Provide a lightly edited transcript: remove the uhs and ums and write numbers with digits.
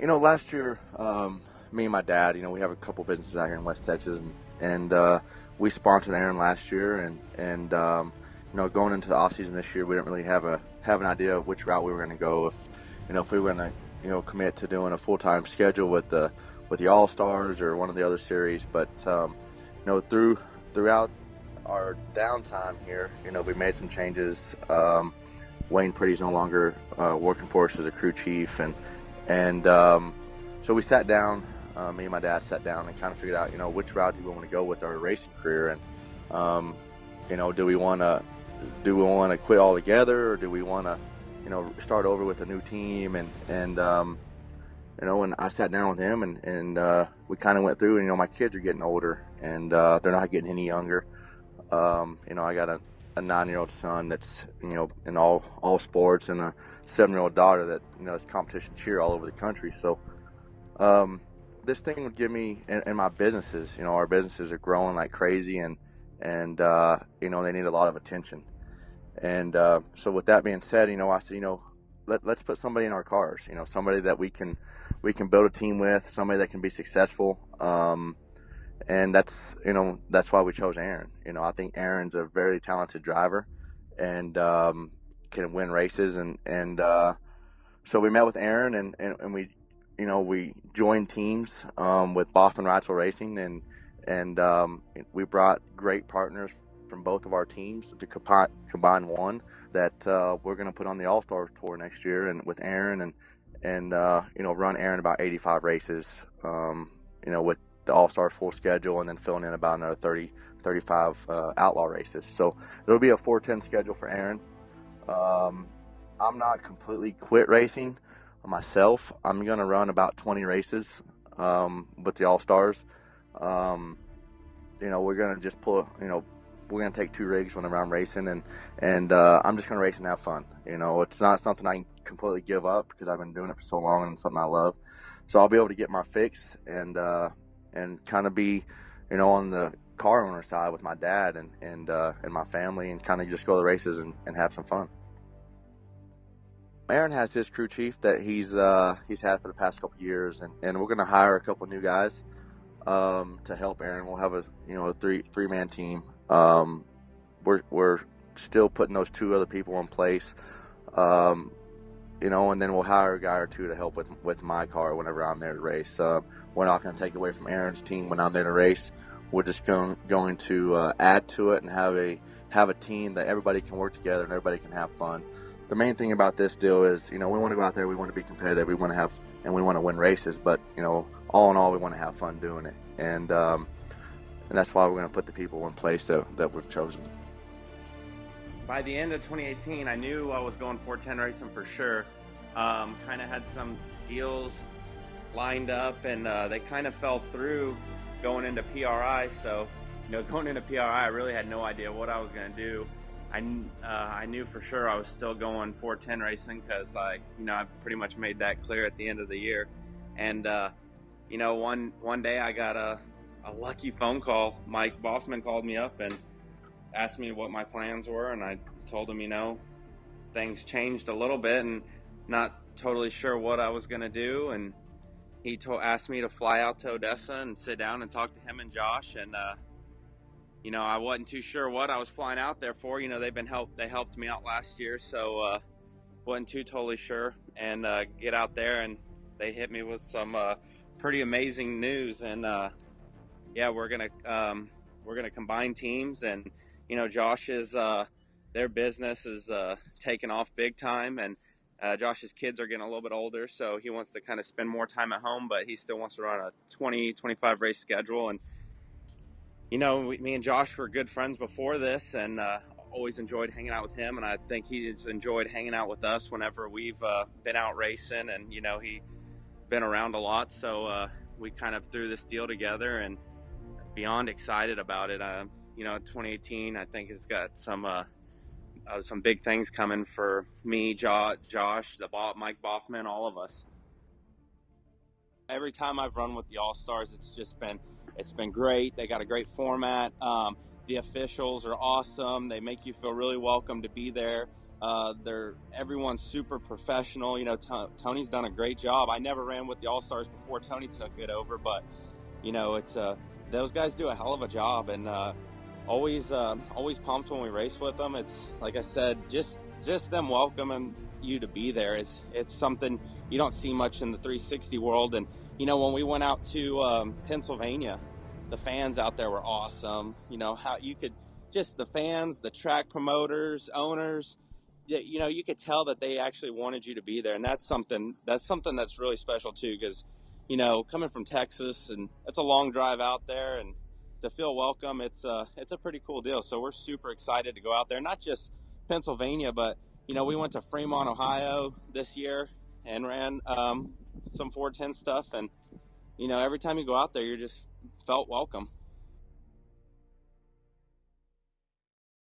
Last year, me and my dad, we have a couple businesses out here in West Texas, and we sponsored Aaron last year, and going into the offseason this year, we didn't really have an idea of which route we were going to go. If we were going to commit to doing a full-time schedule with the All Stars or one of the other series, but throughout our downtime here, we made some changes. Wayne Pretty's no longer working for us as a crew chief, and so we sat down, me and my dad sat down and kind of figured out, which route do we want to go with our racing career, and do we want to quit altogether, or do we want to, start over with a new team, and I sat down with him, and we kind of went through, and my kids are getting older, and they're not getting any younger. I got a 9-year-old son that's in all sports, and a 7-year-old daughter that is competition cheer all over the country. So this thing would give me, and my businesses, our businesses are growing like crazy, and they need a lot of attention. And so with that being said, I said, let's put somebody in our cars, somebody that we can build a team with, somebody that can be successful. And that's why we chose Aaron. I think Aaron's a very talented driver, and can win races. And so we met with Aaron, and we joined teams with Baughman Reutzel Racing, and we brought great partners from both of our teams to combine one that we're going to put on the All-Star Tour next year, and with Aaron, and run Aaron about 85 races, with the All-Star full schedule, and then filling in about another 35 Outlaw races. So it'll be a 4-10 schedule for Aaron. I'm not completely quit racing myself. I'm going to run about 20 races with the All-Stars. We're going to just we're going to take 2 rigs when I'm racing, and I'm just going to race and have fun. It's not something I can completely give up, because I've been doing it for so long, and it's something I love. So I'll be able to get my fix, and kind of be, on the car owner side with my dad and my family, and kind of just go to the races and have some fun. Aaron has his crew chief that he's had for the past couple years, and we're going to hire a couple new guys to help Aaron. We'll have a three-man team. We're still putting those 2 other people in place, and then we'll hire a guy or 2 to help with my car whenever I'm there to race. We're not going to take away from Aaron's team when I'm there to race. We're just going to add to it and have a team that everybody can work together and everybody can have fun. The main thing about this deal is, we want to go out there, we want to be competitive, we want to win races, but all in all, we want to have fun doing it, and that's why we're going to put the people in place that we've chosen. By the end of 2018, I knew I was going 410 racing for sure. Kind of had some deals lined up, and they kind of fell through going into PRI. So, going into PRI, I really had no idea what I was going to do. I knew for sure I was still going 410 racing, because I pretty much made that clear at the end of the year. And one day I got a lucky phone call. Mike Baughman called me up and asked me what my plans were, and I told him, things changed a little bit and not totally sure what I was going to do. And he asked me to fly out to Odessa and sit down and talk to him and Josh. And, I wasn't too sure what I was flying out there for. They helped me out last year, so wasn't totally sure. And get out there, and they hit me with some pretty amazing news. And we're gonna combine teams, and Josh is their business is taking off big time, and Josh's kids are getting a little bit older, so he wants to kind of spend more time at home, but he still wants to run a 20-25 race schedule. And me and Josh were good friends before this, and always enjoyed hanging out with him, and I think he's enjoyed hanging out with us whenever we've been out racing, and he's been around a lot, so we kind of threw this deal together, and beyond excited about it. 2018, I think, has got some big things coming for me, Josh, Mike Baughman, all of us. Every time I've run with the All-Stars, it's been great. They got a great format. The officials are awesome. They make you feel really welcome to be there. Everyone's super professional. Tony's done a great job. I never ran with the All Stars before Tony took it over, but it's those guys do a hell of a job, and always pumped when we race with them. It's like I said, just them welcoming you to be there is it's something you don't see much in the 360 world. And when we went out to Pennsylvania, the fans out there were awesome. How you could just the fans, the track promoters, owners. You could tell that they actually wanted you to be there, and that's something that's really special too. Because coming from Texas, and it's a long drive out there, and to feel welcome, it's a pretty cool deal. So we're super excited to go out there. Not just Pennsylvania, but we went to Fremont, Ohio this year and ran some 410 stuff, and every time you go out there, you're just felt welcome.